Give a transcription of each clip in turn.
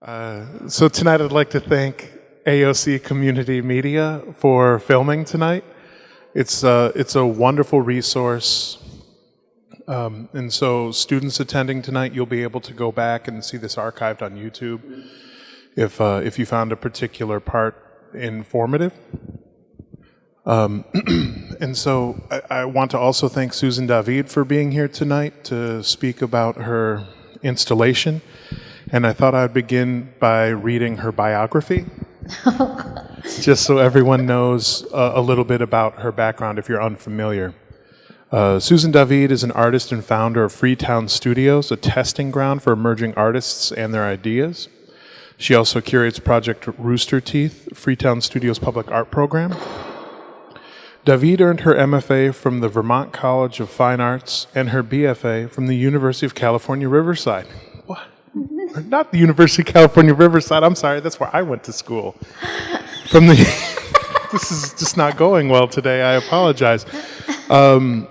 So tonight I'd like to thank AOC Community Media for filming tonight. It's a wonderful resource. And so students attending tonight, you'll be able to go back and see this archived on YouTube if you found a particular part informative. And so I want to also thank Susan David for being here tonight to speak about her installation. And I thought I'd begin by reading her biography, just so everyone knows a little bit about her background if you're unfamiliar. Susan David is an artist and founder of Freetown Studios, a testing ground for emerging artists and their ideas. She also curates Project Rooster Teeth, Freetown Studios' public art program. David earned her MFA from the Vermont College of Fine Arts and her BFA from the University of California, Riverside. What? Not the University of California, Riverside. I'm sorry, that's where I went to school. From the this is just not going well today. I apologize. From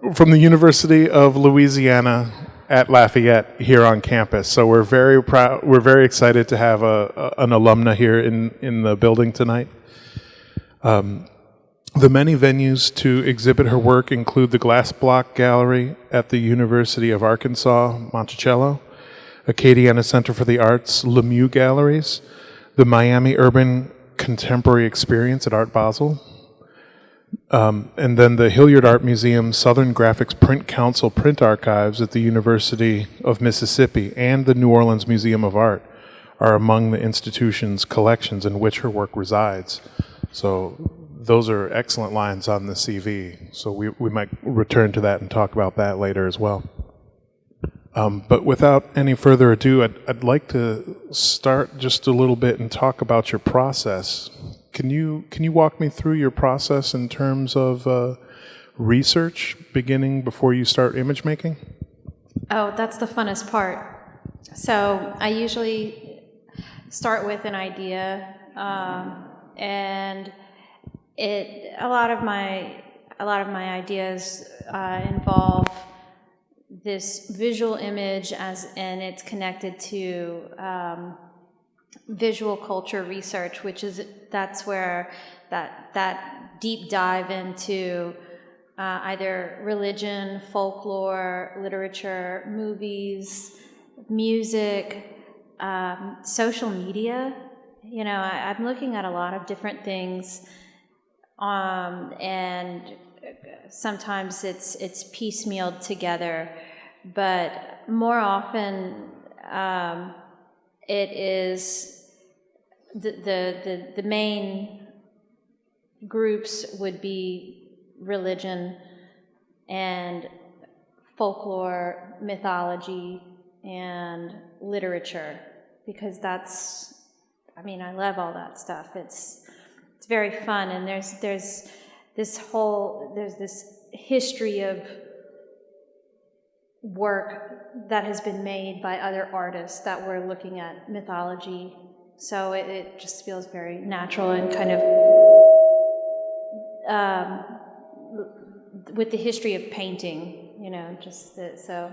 the University of Louisiana at Lafayette here on campus. So we're very proud. We're very excited to have an alumna here in the building tonight. The many venues to exhibit her work include the Glass Block Gallery at the University of Arkansas, Monticello, Acadiana Center for the Arts, Lemieux Galleries, the Miami Urban Contemporary Experience at Art Basel, and then the Hilliard Art Museum, Southern Graphics Print Council Print Archives at the University of Mississippi, and the New Orleans Museum of Art are among the institution's collections in which her work resides. So those are excellent lines on the CV. So we might return to that and talk about that later as well. But without any further ado, I'd like to start just a little bit and talk about your process. Can you walk me through your process in terms of research, beginning before you start image making? Oh, that's the funnest part. So I usually start with an idea, and a lot of my ideas involve this visual image and it's connected to visual culture research, that's where that deep dive into either religion, folklore, literature, movies, music, social media. You know, I'm looking at a lot of different things, and sometimes it's piecemealed together, but more often it is the main groups would be religion and folklore, mythology, and literature, because I love all that stuff. It's very fun, and there's this history of work that has been made by other artists that we're looking at mythology. So it just feels very natural and kind of with the history of painting, you know, so.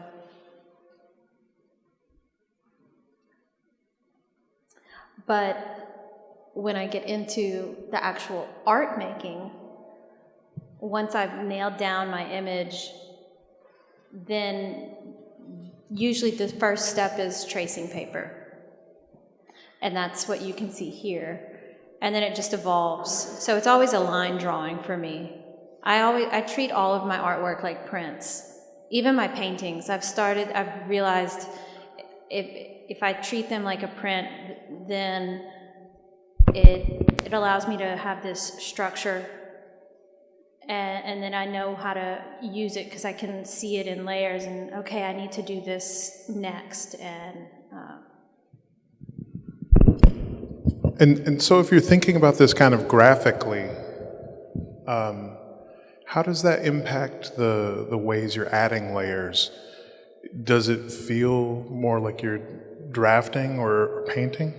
But when I get into the actual art making, once I've nailed down my image, then usually the first step is tracing paper. And that's what you can see here. And then it just evolves. So it's always a line drawing for me. I treat all of my artwork like prints. Even my paintings, I've realized if I treat them like a print, then it allows me to have this structure, and then I know how to use it because I can see it in layers, and okay, I need to do this next. And so if you're thinking about this kind of graphically, how does that impact the ways you're adding layers? Does it feel more like you're drafting or painting?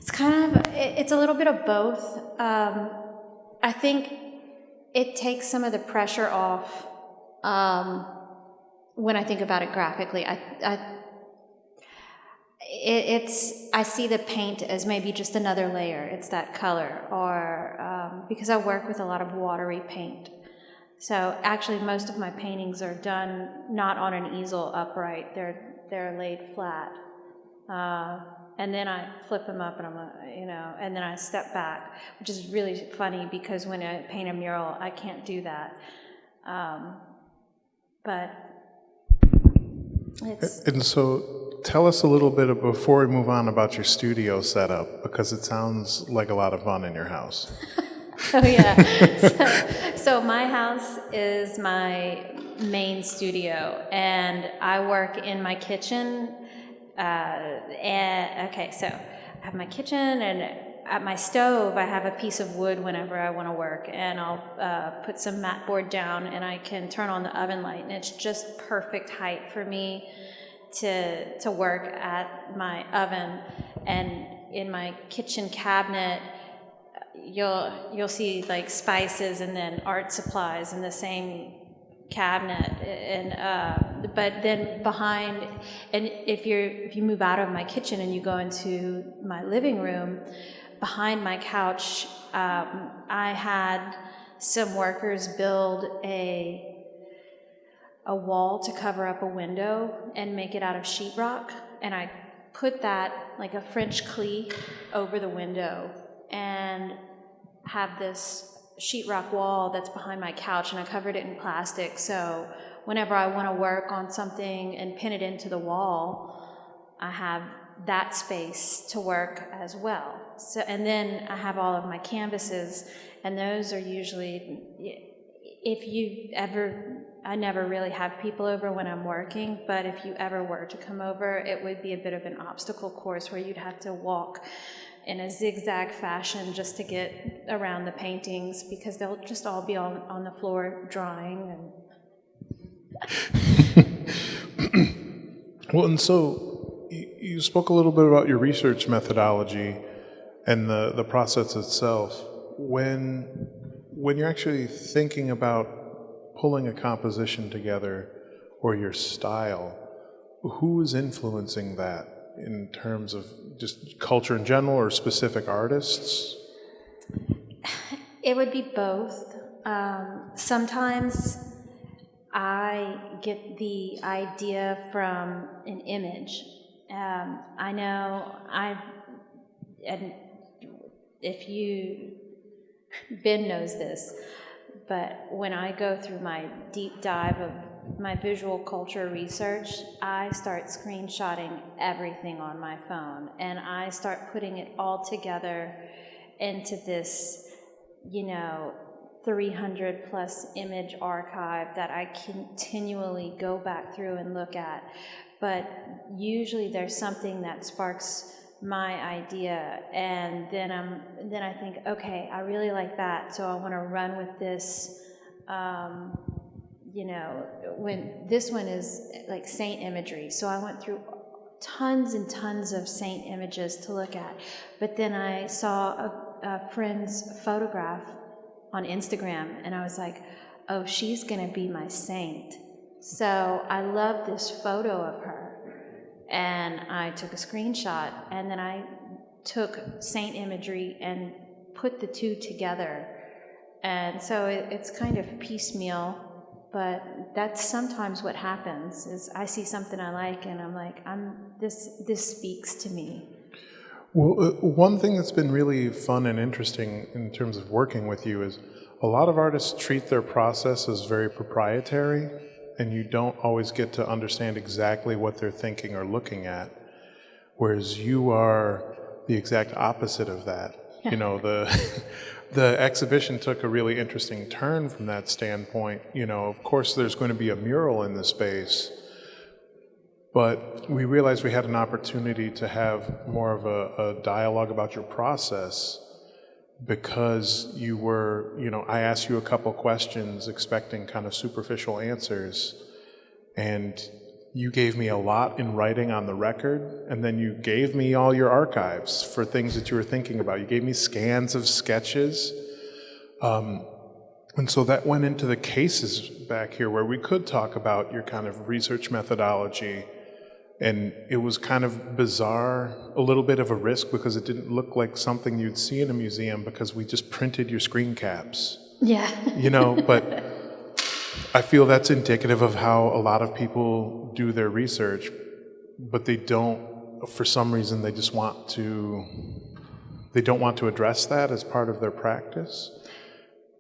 It's a little bit of both. I think it takes some of the pressure off when I think about it graphically. I see the paint as maybe just another layer. It's that color, or because I work with a lot of watery paint. So actually, most of my paintings are done not on an easel upright. They're laid flat, and then I flip them up, and and then I step back, which is really funny because when I paint a mural, I can't do that. But it's. And so tell us a little bit before we move on about your studio setup, because it sounds like a lot of fun in your house. Oh yeah. So my house is my main studio, and I work in my kitchen. So I have my kitchen, and at my stove I have a piece of wood whenever I want to work, and I'll put some mat board down, and I can turn on the oven light, and it's just perfect height for me to work at my oven. And in my kitchen cabinet, you'll see like spices and then art supplies in the same cabinet, and but then behind, and if you move out of my kitchen and you go into my living room, behind my couch, I had some workers build a wall to cover up a window and make it out of sheetrock, and I put that like a French cleat over the window and have this sheetrock wall that's behind my couch, and I covered it in plastic, so whenever I want to work on something and pin it into the wall, I have that space to work as well. So, and then I have all of my canvases, and those are usually, I never really have people over when I'm working, but if you ever were to come over, it would be a bit of an obstacle course where you'd have to walk in a zigzag fashion just to get around the paintings, because they'll just all be on the floor drying. Well, and so you spoke a little bit about your research methodology and the process itself. When you're actually thinking about pulling a composition together or your style, who is influencing that in terms of just culture in general or specific artists? It would be both. Sometimes I get the idea from an image. I know and if Ben knows this, but when I go through my deep dive of my visual culture research, I start screenshotting everything on my phone, and I start putting it all together into this, 300 plus image archive that I continually go back through and look at. But usually there's something that sparks my idea, and then I think, okay, I really like that, so I want to run with this. When this one is like saint imagery, so I went through tons and tons of saint images to look at, but then I saw a friend's photograph on Instagram, and I was like, oh, she's gonna be my saint. So I love this photo of her, and I took a screenshot, and then I took saint imagery and put the two together. And so it's kind of piecemeal, but that's sometimes what happens, is I see something I like, and I'm like, this speaks to me. Well, one thing that's been really fun and interesting in terms of working with you is a lot of artists treat their process as very proprietary, and you don't always get to understand exactly what they're thinking or looking at, whereas you are the exact opposite of that. The exhibition took a really interesting turn from that standpoint. Of course there's going to be a mural in the space, but we realized we had an opportunity to have more of a dialogue about your process, because you were, I asked you a couple questions expecting kind of superficial answers, and you gave me a lot in writing on the record, and then you gave me all your archives for things that you were thinking about. You gave me scans of sketches, and so that went into the cases back here where we could talk about your kind of research methodology, And it was kind of bizarre, a little bit of a risk because it didn't look like something you'd see in a museum because we just printed your screen caps. Yeah. But I feel that's indicative of how a lot of people do their research, but they don't, for some reason, they don't want to address that as part of their practice.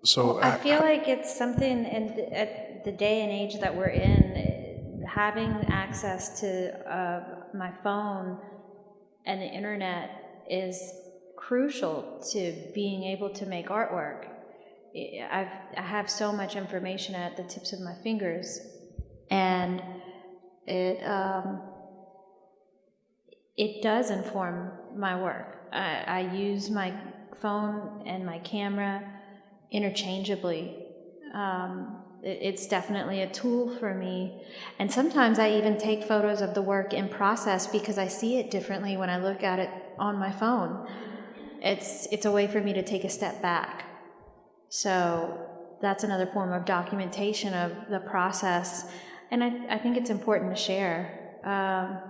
So I feel like it's something at the day and age that we're in, having access to my phone and the internet is crucial to being able to make artwork. I have so much information at the tips of my fingers, and it does inform my work. I use my phone and my camera interchangeably. It's definitely a tool for me, and sometimes I even take photos of the work in process because I see it differently when I look at it on my phone. It's a way for me to take a step back. So that's another form of documentation of the process, and I think it's important to share. I'm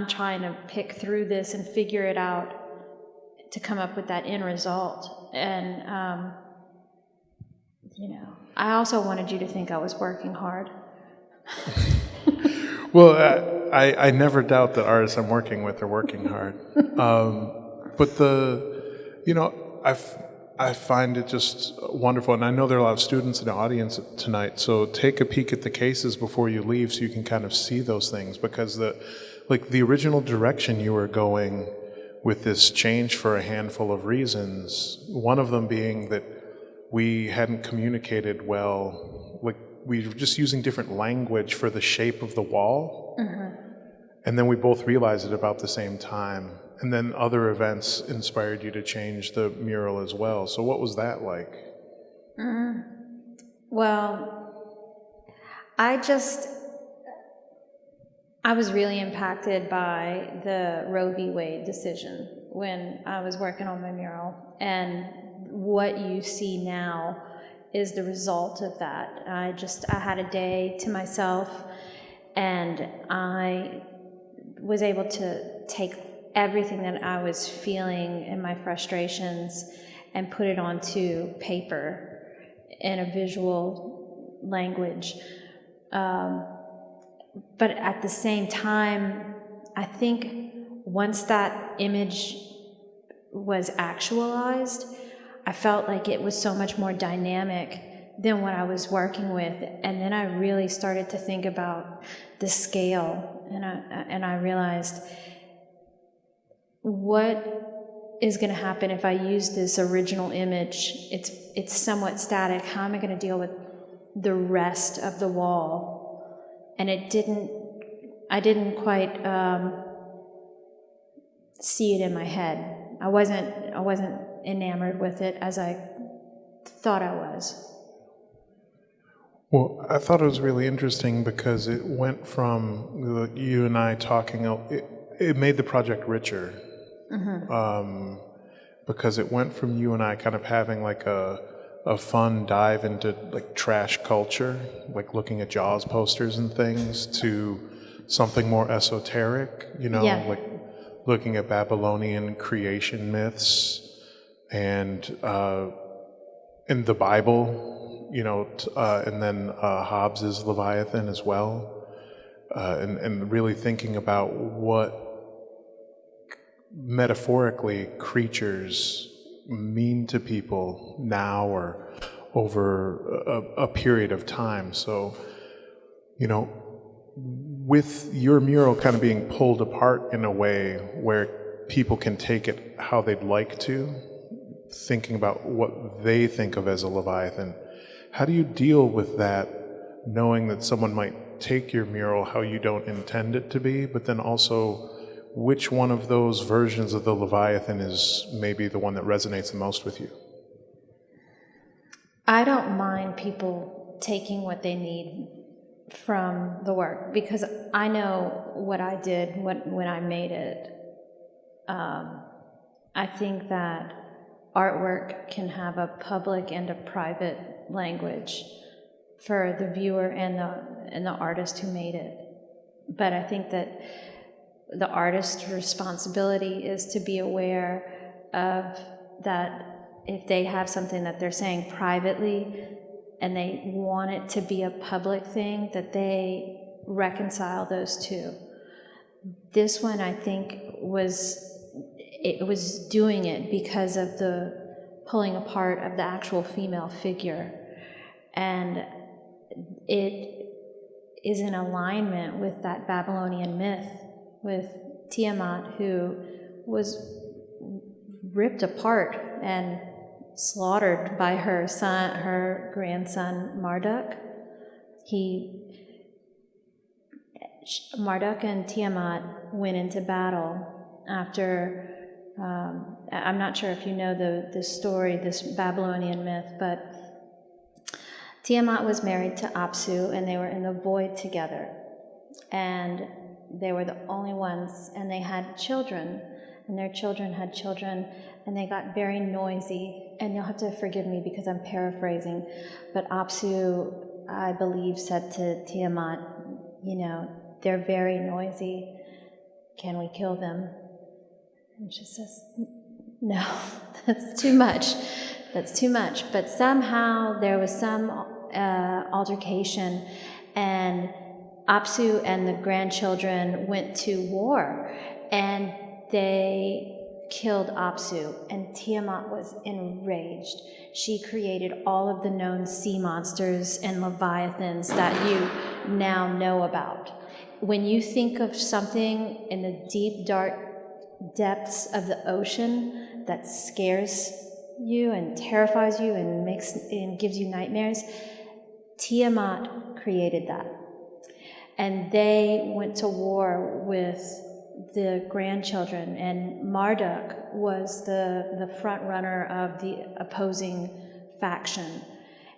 trying to pick through this and figure it out to come up with that end result, and I also wanted you to think I was working hard. Well, I never doubt that artists I'm working with are working hard. But I find it just wonderful, and I know there are a lot of students in the audience tonight, so take a peek at the cases before you leave so you can kind of see those things, because the original direction you were going with this change for a handful of reasons, one of them being that we hadn't communicated well, we were just using different language for the shape of the wall, and then we both realized it about the same time. And then other events inspired you to change the mural as well. So what was that like? Well, I was really impacted by the Roe v. Wade decision when I was working on my mural. And what you see now is the result of that. I had a day to myself, and I was able to take everything that I was feeling and my frustrations and put it onto paper in a visual language. But at the same time, I think once that image was actualized, I felt like it was so much more dynamic than what I was working with. And then I really started to think about the scale, and I realized, what is going to happen if I use this original image? It's somewhat static. How am I going to deal with the rest of the wall? And I didn't quite see it in my head. I wasn't enamored with it as I thought I was. Well, I thought it was really interesting because it went from you and I talking, it made the project richer. Because it went from you and I kind of having like a fun dive into like trash culture, like looking at Jaws posters and things, to something more esoteric, like looking at Babylonian creation myths and in the Bible, and then Hobbes's Leviathan as well, and really thinking about what metaphorically creatures mean to people now or over a period of time. So, with your mural kind of being pulled apart in a way where people can take it how they'd like to, thinking about what they think of as a Leviathan, how do you deal with that, knowing that someone might take your mural how you don't intend it to be, but then also which one of those versions of the Leviathan is maybe the one that resonates the most with you? I don't mind people taking what they need from the work, because I know what I did when I made it. I think that artwork can have a public and a private language for the viewer and the artist who made it. But I think that the artist's responsibility is to be aware of that. If they have something that they're saying privately and they want it to be a public thing, that they reconcile those two. This one, I think, was doing it because of the pulling apart of the actual female figure. And it is in alignment with that Babylonian myth, with Tiamat, who was ripped apart and slaughtered by her grandson Marduk. Marduk and Tiamat went into battle after, I'm not sure if you know the story, this Babylonian myth, but Tiamat was married to Apsu, and they were in the void together. And they were the only ones, and they had children, and their children had children, and they got very noisy. And you'll have to forgive me because I'm paraphrasing, but Apsu, I believe, said to Tiamat, they're very noisy. Can we kill them? And she says, no, that's too much. That's too much. But somehow there was some altercation, and Apsu and the grandchildren went to war, and they killed Apsu, and Tiamat was enraged. She created all of the known sea monsters and leviathans that you now know about. When you think of something in the deep, dark depths of the ocean that scares you and terrifies you and gives you nightmares, Tiamat created that. And they went to war with the grandchildren, and Marduk was the front runner of the opposing faction.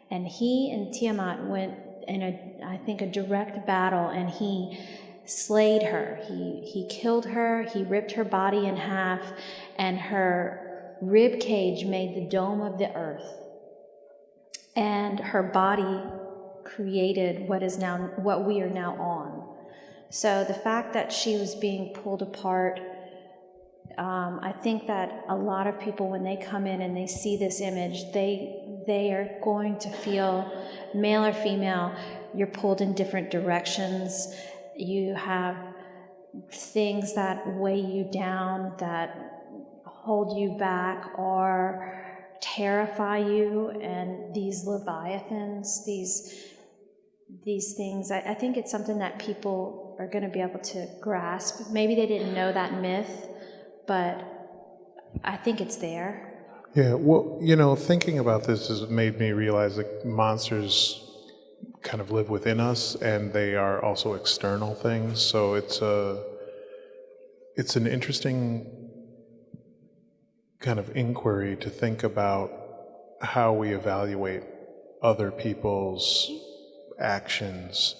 And he and Tiamat went in a direct battle, and he slayed her. He killed her, he ripped her body in half, and her rib cage made the dome of the earth. And her body created what we are now on. So the fact that she was being pulled apart, I think that a lot of people, when they come in and they see this image, they are going to feel, male or female, you're pulled in different directions. You have things that weigh you down, that hold you back or terrify you, and these leviathans, these things, I think it's something that people are going to be able to grasp. Maybe they didn't know that myth, but I think it's there. Yeah, well, thinking about this has made me realize that monsters kind of live within us, and they are also external things. So it's an interesting kind of inquiry to think about how we evaluate other people's actions.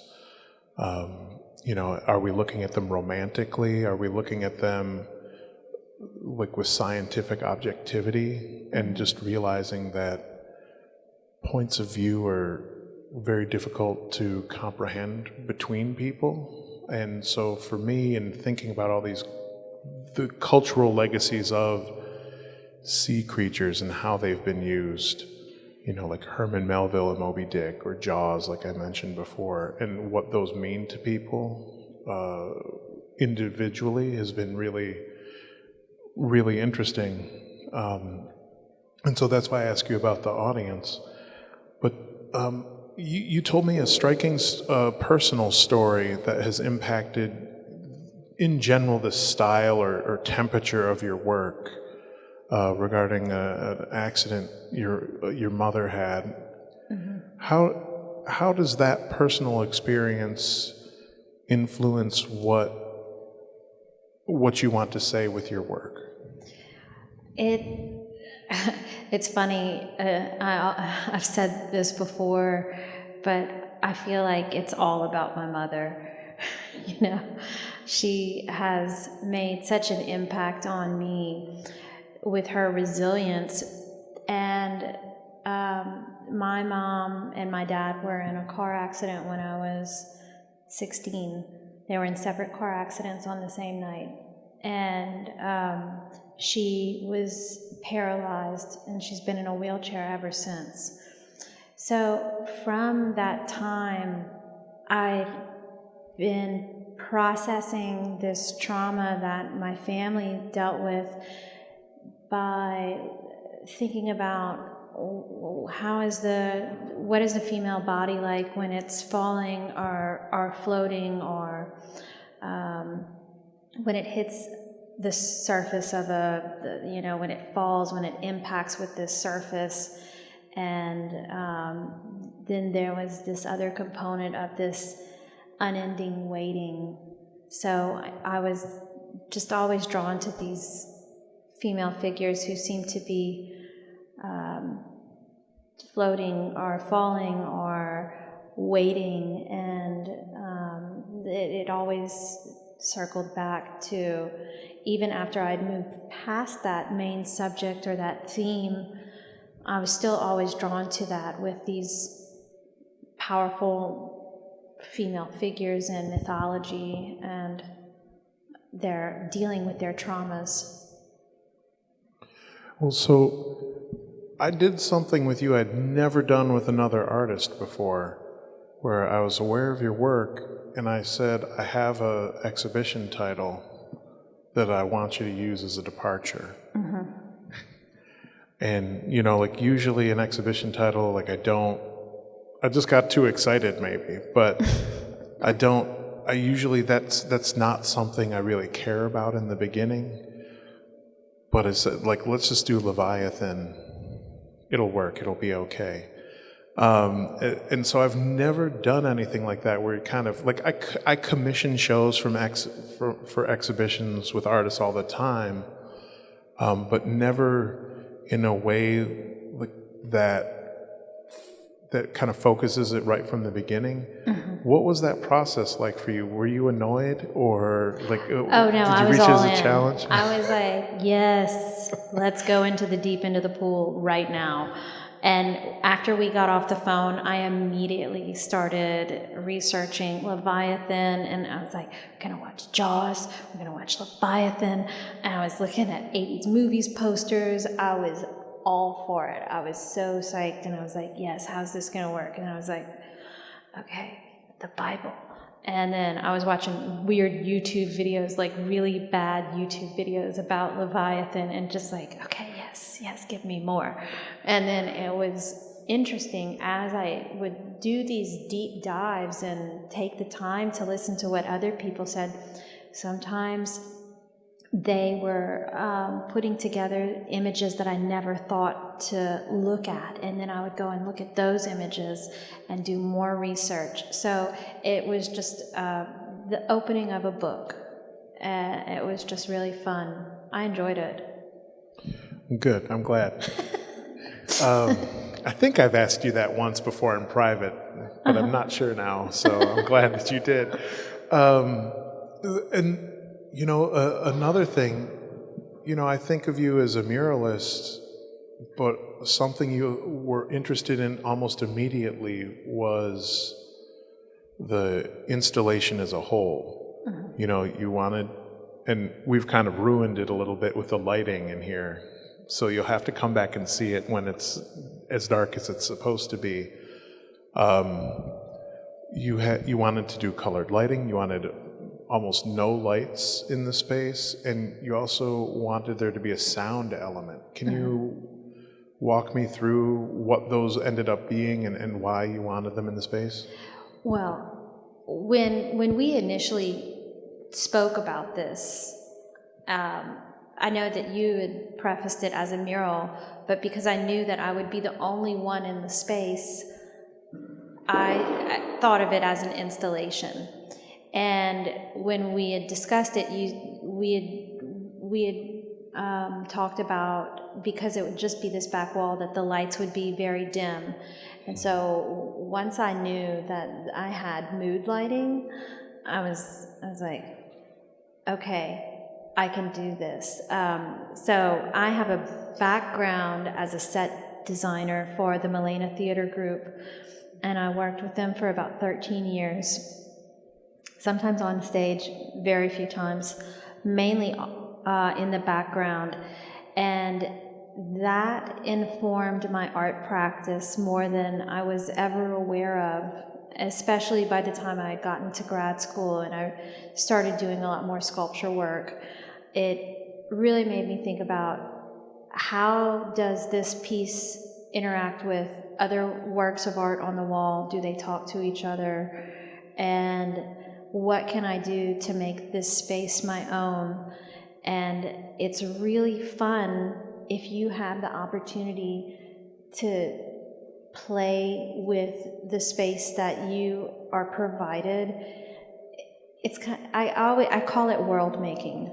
Are we looking at them romantically? Are we looking at them like with scientific objectivity, and just realizing that points of view are very difficult to comprehend between people? And so for me, in thinking about all the cultural legacies of sea creatures and how they've been used, like Herman Melville and Moby Dick, or Jaws, like I mentioned before, and what those mean to people individually has been really, really interesting. And so that's why I ask you about the audience. But you told me a striking personal story that has impacted, in general, the style or temperature of your work. Regarding an accident your mother had. Mm-hmm. How does that personal experience influence what you want to say with your work? It's funny. I've said this before, but I feel like it's all about my mother. She has made such an impact on me with her resilience. And my mom and my dad were in a car accident when I was 16, they were in separate car accidents on the same night. And she was paralyzed, and she's been in a wheelchair ever since. So from that time, I've been processing this trauma that my family dealt with by thinking about what is the female body like when it's falling or floating, or when it hits the surface of when it falls, when it impacts with this surface. And then there was this other component of this unending waiting. So I was just always drawn to these female figures who seemed to be floating or falling or waiting, and it always circled back to, even after I'd moved past that main subject or that theme, I was still always drawn to that with these powerful female figures in mythology, and they're dealing with their traumas. Well, so I did something with you I'd never done with another artist before, where I was aware of your work, and I said, I have an exhibition title that I want you to use as a departure. Mm-hmm. And, like usually an exhibition title, I just got too excited maybe, but that's not something I really care about in the beginning. But it's like, let's just do Leviathan. It'll work, it'll be okay. And so I've never done anything like that, where it kind of, I commission shows for exhibitions with artists all the time, but never in a way that kind of focuses it right from the beginning. Mm-hmm. What was that process like for you? Were you annoyed, or oh no, did you I was reach all it as in. a challenge? I was like, yes, let's go into the deep end of the pool right now. And after we got off the phone, I immediately started researching Leviathan, and I was like, we're gonna watch Jaws, we're gonna watch Leviathan, and I was looking at 80s movies posters. I was all for it. I was so psyched, and I was like, yes, how's this gonna work? And I was like, okay, the Bible. And then I was watching weird YouTube videos, like really bad YouTube videos about Leviathan, and just like, okay, yes, give me more. And then it was interesting, as I would do these deep dives and take the time to listen to what other people said, sometimes they were putting together images that I never thought to look at, and then I would go and look at those images and do more research. So it was just the opening of a book. It was just really fun. I enjoyed it. Good, I'm glad. I think I've asked you that once before in private, but I'm not sure now, so I'm glad that you did. And another thing, I think of you as a muralist, but something you were interested in almost immediately was the installation as a whole. Mm-hmm. You wanted, and we've kind of ruined it a little bit with the lighting in here, so you'll have to come back and see it when it's as dark as it's supposed to be. You wanted to do colored lighting, you wanted almost no lights in the space, and you also wanted there to be a sound element. Can you walk me through what those ended up being and why you wanted them in the space? Well, when we initially spoke about this, I know that you had prefaced it as a mural, but because I knew that I would be the only one in the space, I thought of it as an installation. And when we had discussed it, we had talked about, because it would just be this back wall, that the lights would be very dim. And so once I knew that I had mood lighting, I was like, okay, I can do this. So I have a background as a set designer for the Milena Theater Group, and I worked with them for about 13 years. sometimes on stage, very few times, mainly in the background. And that informed my art practice more than I was ever aware of, especially by the time I had gotten to grad school and I started doing a lot more sculpture work. It really made me think about how does this piece interact with other works of art on the wall? Do they talk to each other? And what can I do to make this space my own? And it's really fun if you have the opportunity to play with the space that you are provided. It's I call it world making,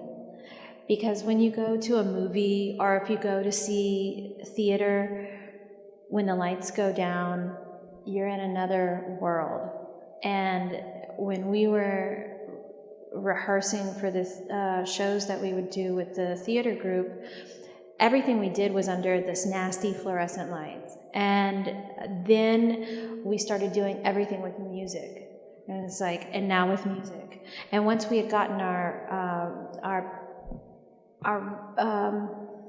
because when you go to a movie or if you go to see theater, when the lights go down, you're in another world. And when we were rehearsing for the shows that we would do with the theater group, everything we did was under this nasty fluorescent light. And then we started doing everything with music. And it's like, and now with music. And once we had gotten our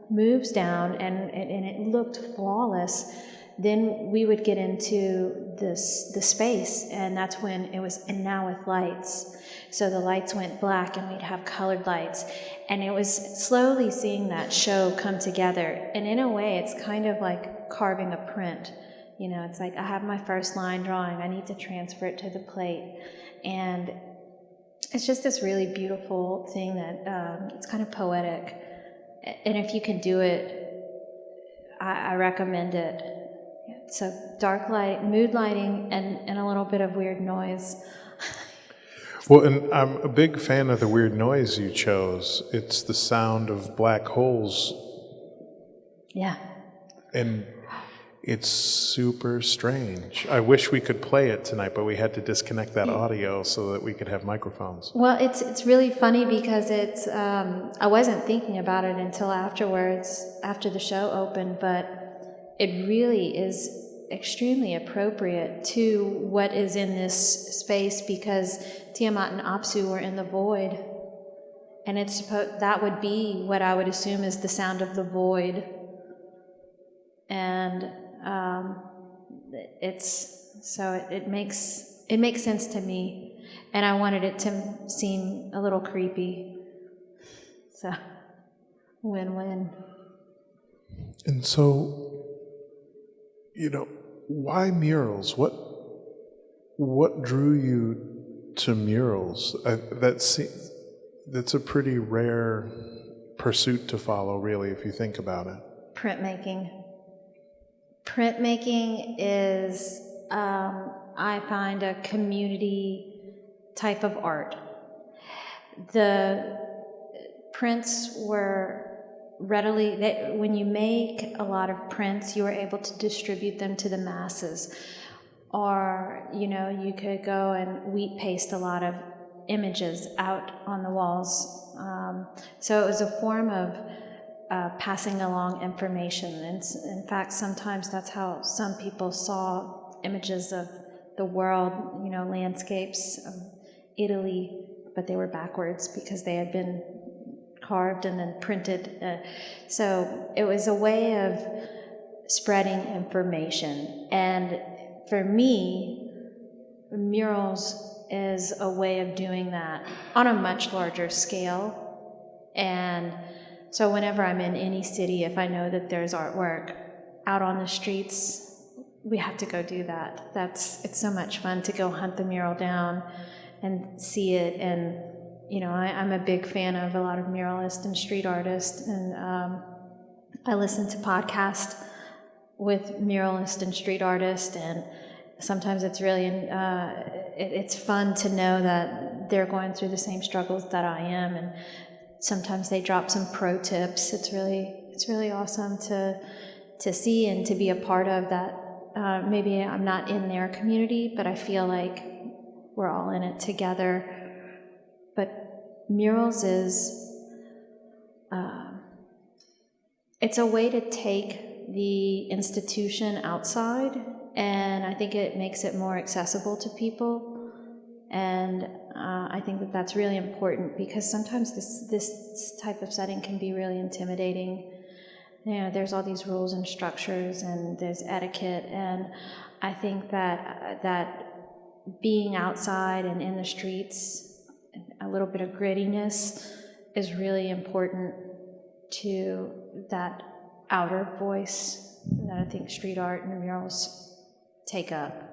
moves down and it looked flawless, then we would get into the space, and that's when it was, and now with lights. So the lights went black and we'd have colored lights. And it was slowly seeing that show come together. And in a way, it's kind of like carving a print. You know, it's like I have my first line drawing, I need to transfer it to the plate. And it's just this really beautiful thing that it's kind of poetic. And if you can do it, I recommend it. So dark light, mood lighting, and a little bit of weird noise. Well, and I'm a big fan of the weird noise you chose. It's the sound of black holes. Yeah. And it's super strange. I wish we could play it tonight, but we had to disconnect that audio so that we could have microphones. Well, it's really funny because it's I wasn't thinking about it until afterwards, after the show opened, but it really is extremely appropriate to what is in this space, because Tiamat and Apsu were in the void, and that would be what I would assume is the sound of the void, and it makes sense to me, and I wanted it to seem a little creepy, so win-win. And so, you know, why murals? What drew you to murals? That's a pretty rare pursuit to follow, really, if you think about it. Printmaking. Printmaking is, I find, a community type of art. The prints were when you make a lot of prints, you are able to distribute them to the masses. Or, you know, you could go and wheat paste a lot of images out on the walls. So it was a form of passing along information. And in fact, sometimes that's how some people saw images of the world, you know, landscapes of Italy, but they were backwards because they had been carved and then printed. So it was a way of spreading information. And for me, murals is a way of doing that on a much larger scale. And so whenever I'm in any city, if I know that there's artwork out on the streets, we have to go do that. It's so much fun to go hunt the mural down and see it. And you know, I'm a big fan of a lot of muralists and street artists, and I listen to podcasts with muralists and street artists, and sometimes it's really it's fun to know that they're going through the same struggles that I am, and sometimes they drop some pro tips. It's really awesome to see and to be a part of that. Maybe I'm not in their community, but I feel like we're all in it together. But murals is, it's a way to take the institution outside, and I think it makes it more accessible to people. And I think that that's really important because sometimes this type of setting can be really intimidating. You know, there's all these rules and structures, and there's etiquette, and I think that being outside and in the streets, a little bit of grittiness is really important to that outer voice that I think street art and murals take up.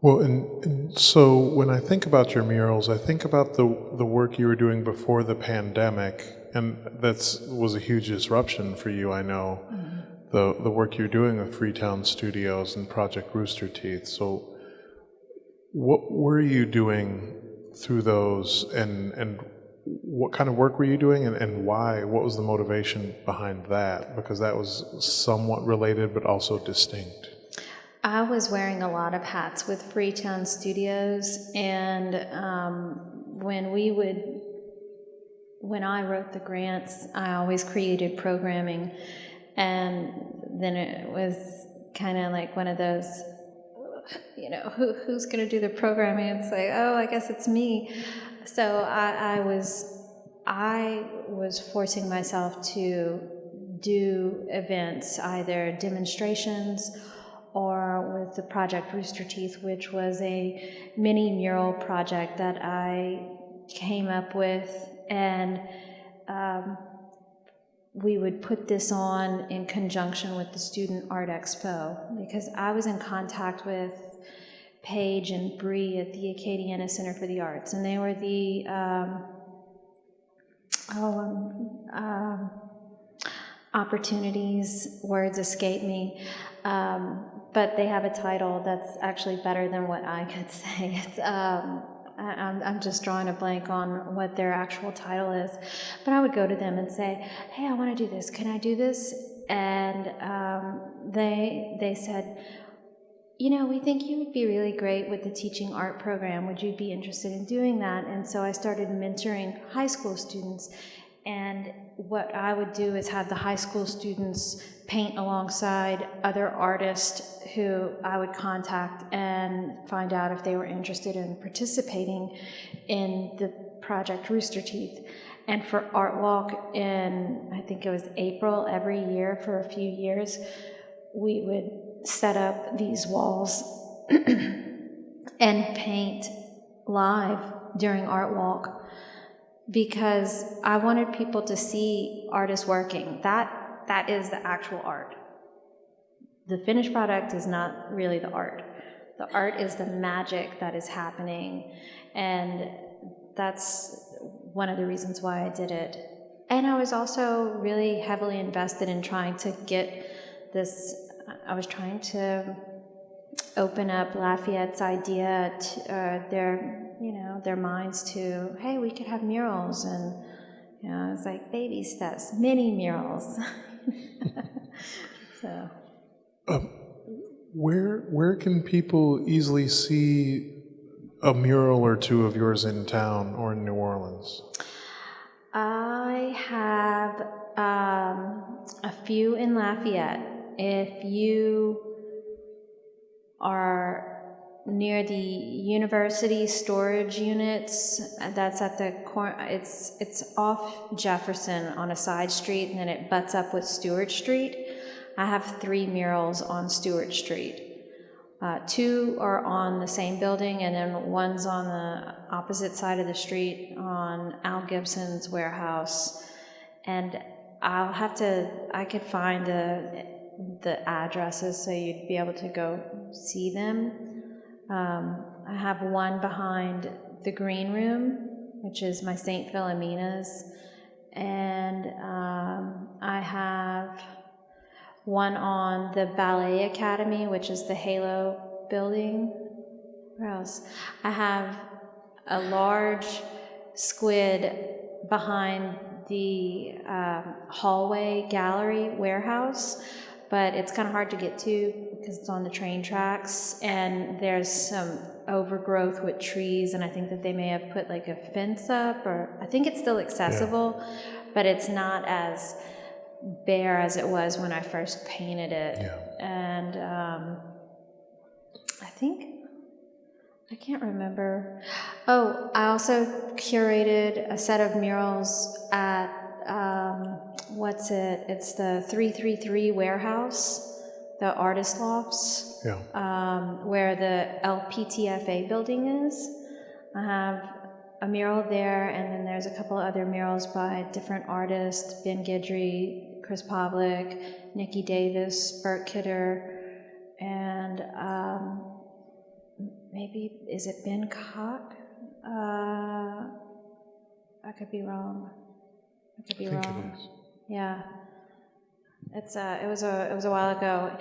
Well, and so when I think about your murals, I think about the work you were doing before the pandemic, and that was a huge disruption for you, I know. Mm-hmm. The work you're doing with Freetown Studios and Project Rooster Teeth. So what were you doing through those, and what kind of work were you doing, and why? What was the motivation behind that? Because that was somewhat related but also distinct. I was wearing a lot of hats with Freetown Studios, and when I wrote the grants, I always created programming, and then it was kind of like one of those, you know, who's going to do the programming? It's like, oh, I guess it's me. So I was forcing myself to do events, either demonstrations or with the Project Rooster Teeth, which was a mini mural project that I came up with, and we would put this on in conjunction with the Student Art Expo, because I was in contact with Paige and Bree at the Acadiana Center for the Arts, and they were the opportunities, words escape me, but they have a title that's actually better than what I could say. It's I'm just drawing a blank on what their actual title is, but I would go to them and say, hey, I want to do this, can I do this? And they said, you know, we think you would be really great with the teaching art program, would you be interested in doing that? And so I started mentoring high school students, and what I would do is have the high school students paint alongside other artists who I would contact and find out if they were interested in participating in the Project Rooster Teeth. And for Art Walk in, I think it was April every year for a few years, we would set up these walls and paint live during Art Walk, because I wanted people to see artists working. That is the actual art. The finished product is not really the art. The art is the magic that is happening, and that's one of the reasons why I did it. And I was also really heavily invested in trying to get this, I was trying to open up Lafayette's idea to their minds to, hey, we could have murals, and you know, it's like baby steps, mini murals. So, where can people easily see a mural or two of yours in town or in New Orleans? I have a few in Lafayette. If you are near the university storage units, that's at the corner, it's off Jefferson on a side street, and then it butts up with Stewart Street. I have 3 murals on Stewart Street. 2 are on the same building, and then one's on the opposite side of the street on Al Gibson's warehouse. And I could find the addresses so you'd be able to go see them. I have one behind the Green Room, which is my St. Philomena's, and I have one on the Ballet Academy, which is the Halo building. Where else? I have a large squid behind the hallway gallery warehouse, but it's kind of hard to get to because it's on the train tracks, and there's some overgrowth with trees, and I think that they may have put like a fence up, or I think it's still accessible, but it's not as bare as it was when I first painted it. And I I can't remember. Oh, I also curated a set of murals at, it's the 333 warehouse, the artist lofts, where the LPTFA building is. I have a mural there, and then there's a couple other murals by different artists, Ben Guidry, Chris Pavlik, Nikki Davis, Bert Kidder, and maybe, is it Ben Cock? I could be wrong. I think it is. Yeah. It was a while ago.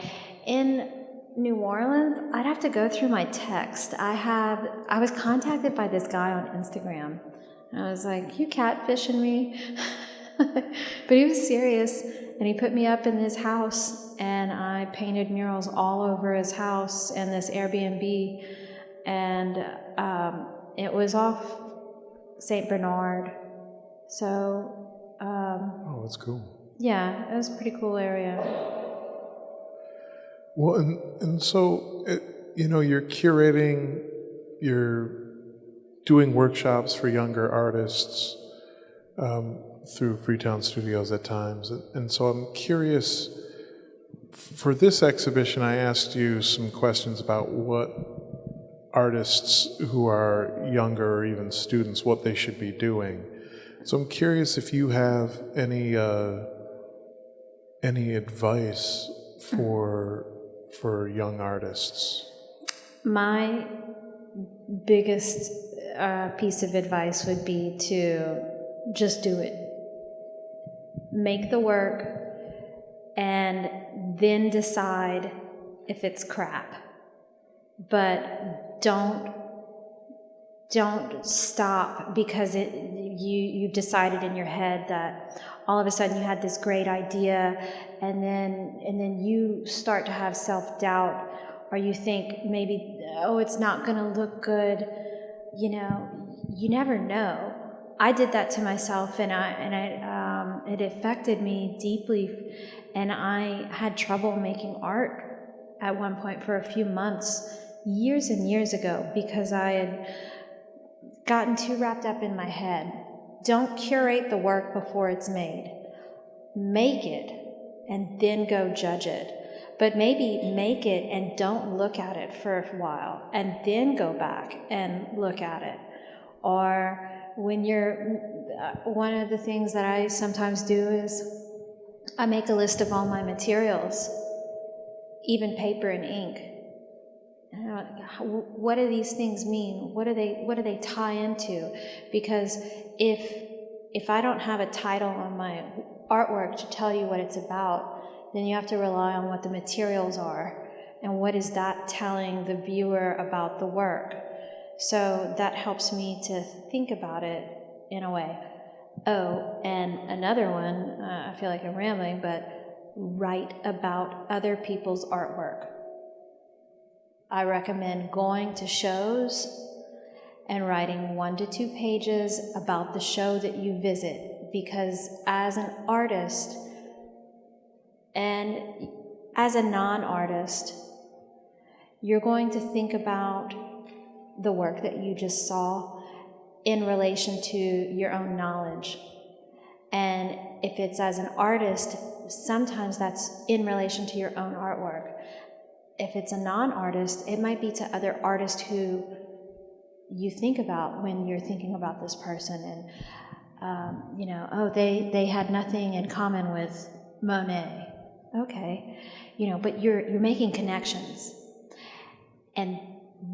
In New Orleans, I'd have to go through my text. I was contacted by this guy on Instagram. And I was like, "You catfishing me?" But he was serious, and he put me up in his house, and I painted murals all over his house and this Airbnb, and it was off St. Bernard. So, oh, that's cool. Yeah, it was a pretty cool area. Well, and so, you're curating, you're doing workshops for younger artists through Freetown Studios at times. And so I'm curious, for this exhibition, I asked you some questions about what artists who are younger or even students, what they should be doing. So I'm curious if you have any advice for young artists. My biggest piece of advice would be to just do it. Make the work and then decide if it's crap. But don't stop because you've decided in your head that all of a sudden you had this great idea, and then you start to have self-doubt, or you think maybe, oh, it's not going to look good. You never know. I did that to myself, and it affected me deeply, and I had trouble making art at one point for a few months, years and years ago, because I had gotten too wrapped up in my head. Don't curate the work before it's made. Make it, and then go judge it. But maybe make it and don't look at it for a while, and then go back and look at it. Or when one of the things that I sometimes do is I make a list of all my materials, even paper and ink. What do these things mean? What do they tie into? Because if I don't have a title on my artwork to tell you what it's about, then you have to rely on what the materials are, and what is that telling the viewer about the work. So that helps me to think about it in a way. Oh, and another one, I feel like I'm rambling, but write about other people's artwork. I recommend going to shows and writing 1 to 2 pages about the show that you visit, because as an artist and as a non-artist, you're going to think about the work that you just saw in relation to your own knowledge. And if it's as an artist, sometimes that's in relation to your own artwork. If it's a non-artist, it might be to other artists who you think about when you're thinking about this person, and they had nothing in common with Monet. Okay, but you're making connections, and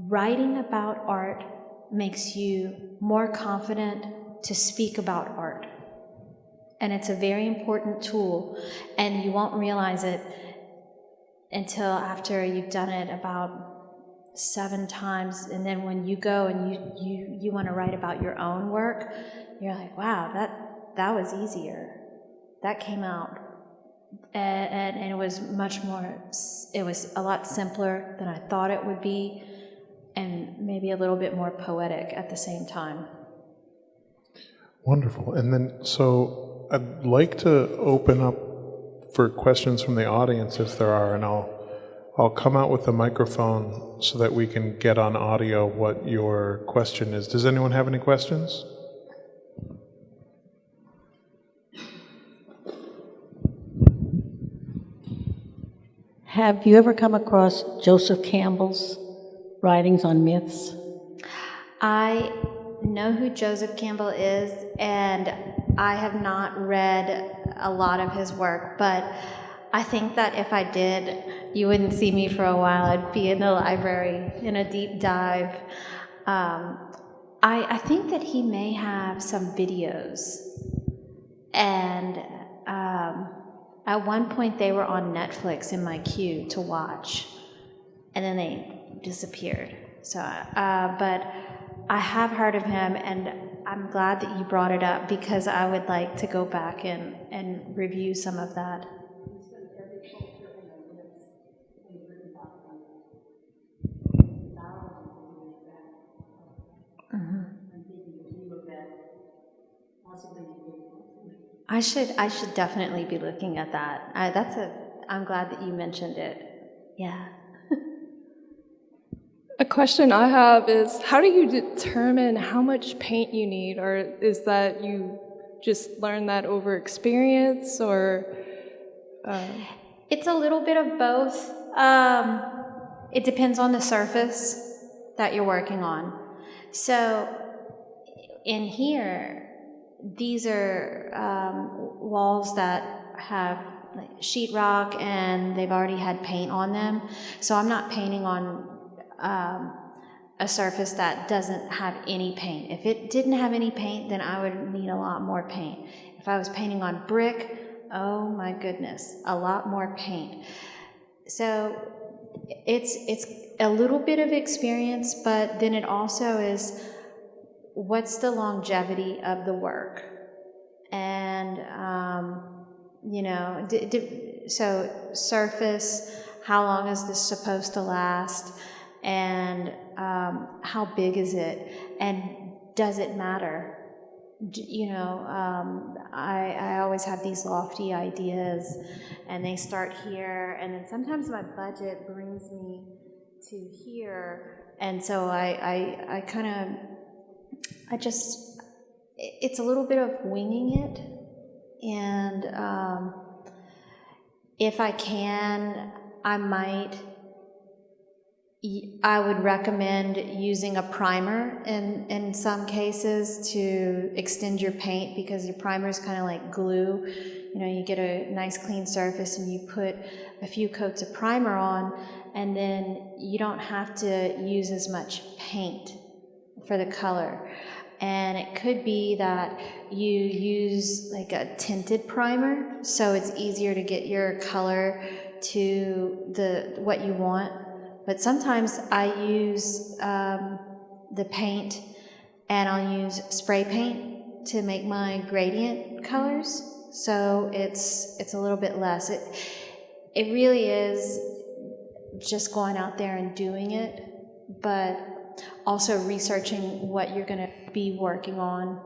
writing about art makes you more confident to speak about art, and it's a very important tool, and you won't realize it until after you've done it about 7 times, and then when you go and you want to write about your own work, you're like, wow, that was easier. That came out, and it was it was a lot simpler than I thought it would be, and maybe a little bit more poetic at the same time. Wonderful. And then, so I'd like to open up for questions from the audience if there are, and I'll come out with the microphone so that we can get on audio what your question is. Does anyone have any questions? Have you ever come across Joseph Campbell's writings on myths? I know who Joseph Campbell is, and I have not read a lot of his work, but I think that if I did, you wouldn't see me for a while. I'd be in the library in a deep dive. I think that he may have some videos, and at one point they were on Netflix in my queue to watch, and then they disappeared. So, but I have heard of him, and I'm glad that you brought it up because I would like to go back and review some of that. I should definitely be looking at that. I'm glad that you mentioned it. Yeah. A question I have is, how do you determine how much paint you need? Or is that you just learn that over experience, or? It's a little bit of both. It depends on the surface that you're working on. So in here, these are walls that have like sheetrock and they've already had paint on them. So I'm not painting on a surface that doesn't have any paint. If it didn't have any paint, then I would need a lot more paint. If I was painting on brick, oh my goodness, a lot more paint. So it's a little bit of experience, but then it also is, what's the longevity of the work? And, so surface, how long is this supposed to last? And how big is it? And does it matter? I always have these lofty ideas, and they start here, and then sometimes my budget brings me to here, and so it's a little bit of winging it, and if I can, I would recommend using a primer in some cases to extend your paint, because your primer is kind of like glue. You get a nice clean surface and you put a few coats of primer on, and then you don't have to use as much paint for the color. And it could be that you use like a tinted primer, so it's easier to get your color to what you want. But sometimes I use the paint, and I'll use spray paint to make my gradient colors, so it's a little bit less. It really is just going out there and doing it, but also researching what you're going to be working on.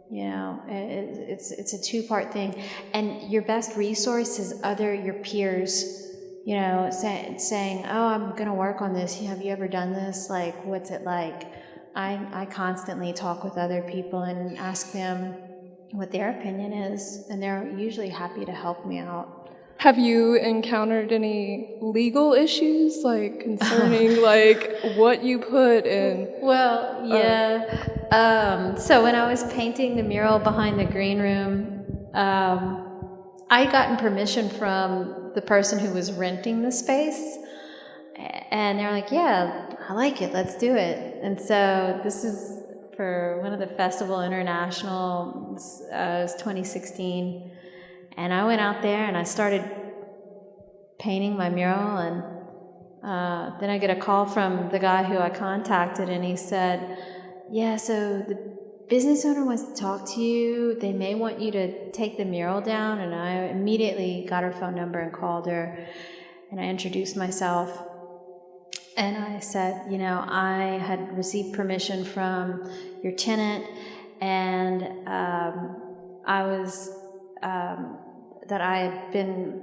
It's a two-part thing, and your best resource is your peers. Saying, oh, I'm going to work on this. Have you ever done this? Like, what's it like? I constantly talk with other people and ask them what their opinion is, and they're usually happy to help me out. Have you encountered any legal issues, like concerning like what you put in? Well, yeah. So when I was painting the mural behind the green room, I had gotten permission from the person who was renting the space, and they're like, yeah, I like it, let's do it. And so this is for one of the Festival International, it was 2016, and I went out there and I started painting my mural, and then I get a call from the guy who I contacted, and he said, yeah, so the business owner wants to talk to you. They may want you to take the mural down. And I immediately got her phone number and called her, and I introduced myself, and I said, I had received permission from your tenant, and I had been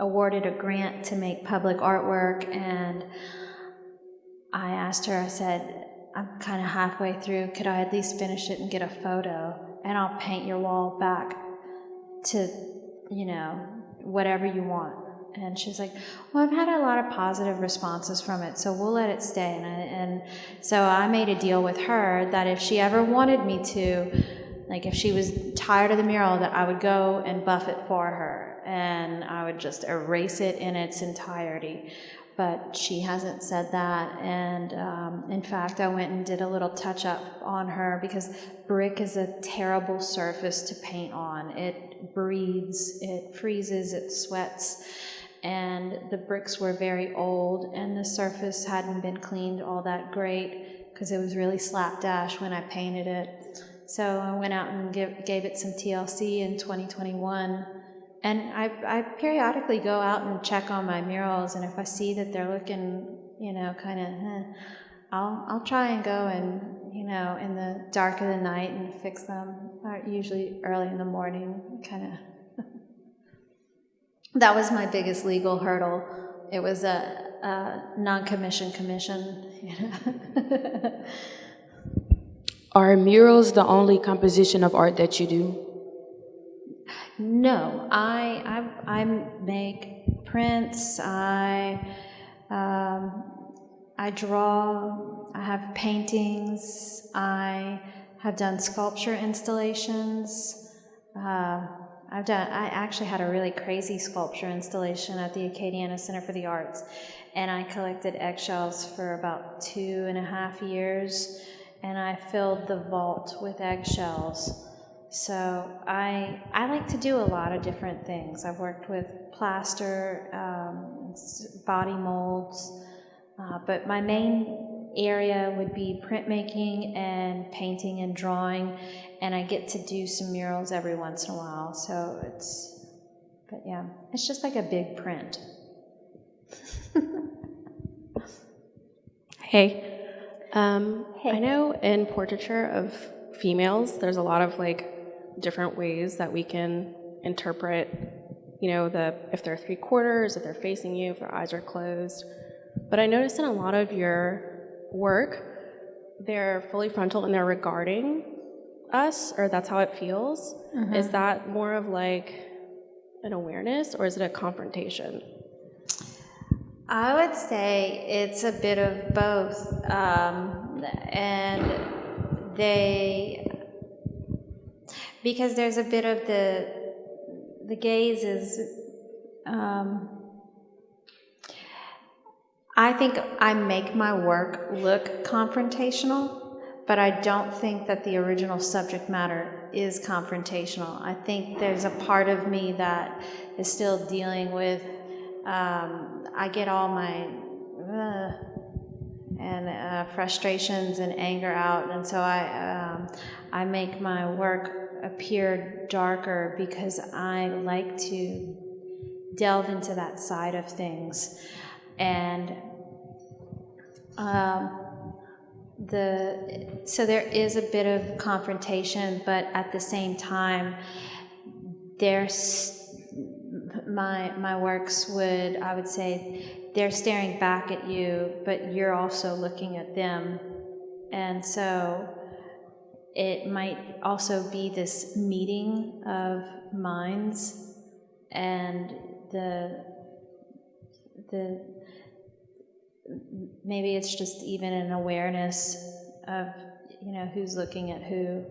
awarded a grant to make public artwork, and I asked her, I said, I'm kind of halfway through, could I at least finish it and get a photo, and I'll paint your wall back to, you know, whatever you want. And she's like, well, I've had a lot of positive responses from it, so we'll let it stay. And so I made a deal with her that if she ever wanted me to, like if she was tired of the mural, that I would go and buff it for her, and I would just erase it in its entirety. But she hasn't said that, and in fact, I went and did a little touch-up on her, because brick is a terrible surface to paint on. It breathes, it freezes, it sweats, and the bricks were very old, and the surface hadn't been cleaned all that great, because it was really slapdash when I painted it. So I went out and gave it some TLC in 2021. And I periodically go out and check on my murals, and if I see that they're looking, you know, kind of, I'll try and go and, you know, in the dark of the night and fix them, or usually early in the morning, kind of. That was my biggest legal hurdle. It was a non-commission commission. You know? Are murals the only composition of art that you do? No, I make prints. I draw. I have paintings. I have done sculpture installations. I actually had a really crazy sculpture installation at the Acadiana Center for the Arts, and I collected eggshells for about 2.5 years, and I filled the vault with eggshells. So I like to do a lot of different things. I've worked with plaster, body molds, but my main area would be printmaking and painting and drawing, and I get to do some murals every once in a while. So but yeah, it's just like a big print. Hey. I know in portraiture of females, there's a lot of different ways that we can interpret, you know, if they're 3/4, if they're facing you, if their eyes are closed. But I noticed in a lot of your work, they're fully frontal and they're regarding us, or that's how it feels. Mm-hmm. Is that more of an awareness, or is it a confrontation? I would say it's a bit of both, and because there's a bit of the gaze is, I think I make my work look confrontational, but I don't think that the original subject matter is confrontational. I think there's a part of me that is still dealing with, I get all my frustrations and anger out, and so I make my work appear darker because I like to delve into that side of things. And so there is a bit of confrontation, but at the same time, my works I would say, they're staring back at you, but you're also looking at them. And so it might also be this meeting of minds, and maybe it's just even an awareness of, you know, who's looking at who,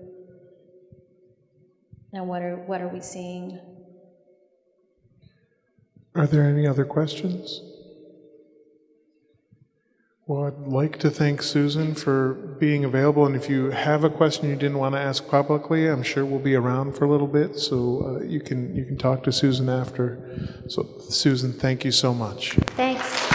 and what are we seeing. Are there any other questions? Well, I'd like to thank Susan for being available, and if you have a question you didn't want to ask publicly, I'm sure we'll be around for a little bit, so you can talk to Susan after. So, Susan, thank you so much. Thanks.